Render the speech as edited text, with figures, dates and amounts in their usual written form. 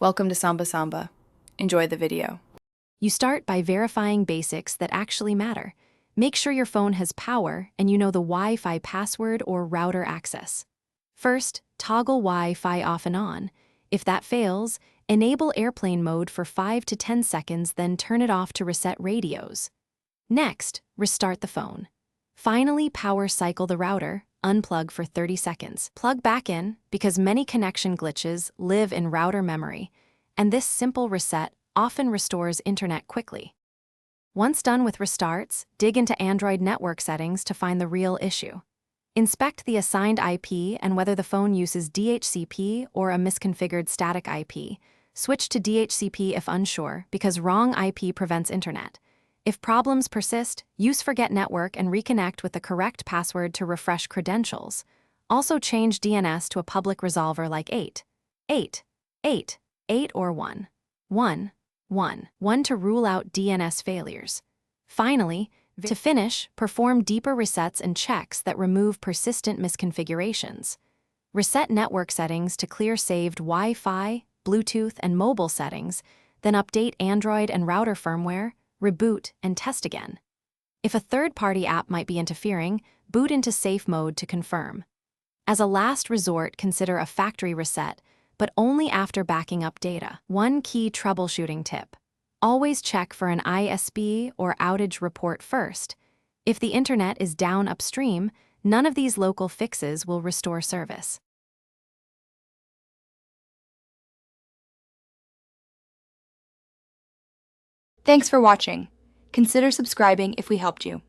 Welcome to Samba Samba. Enjoy the video. You start by verifying basics that actually matter. Make sure your phone has power and you know the Wi-Fi password or router access. First, toggle Wi-Fi off and on. If that fails, enable airplane mode for 5 to 10 seconds, then turn it off to reset radios. Next, restart the phone. Finally, power cycle the router, unplug for 30 seconds. Plug back in because many connection glitches live in router memory, and this simple reset often restores internet quickly. Once done with restarts, dig into Android network settings to find the real issue. Inspect the assigned IP and whether the phone uses DHCP or a misconfigured static IP. Switch to DHCP if unsure, because wrong IP prevents internet. If problems persist, use Forget Network and reconnect with the correct password to refresh credentials. Also change DNS to a public resolver like 8, 8, 8, 8 or 1, 1, 1, 1 to rule out DNS failures. Finally, to finish, perform deeper resets and checks that remove persistent misconfigurations. Reset network settings to clear saved Wi-Fi, Bluetooth, and mobile settings, then update Android and router firmware, reboot, and test again. If a third-party app might be interfering, boot into safe mode to confirm. As a last resort, consider a factory reset, but only after backing up data. One key troubleshooting tip: always check for an ISP or outage report first. If the internet is down upstream, none of these local fixes will restore service. Thanks for watching. Consider subscribing if we helped you.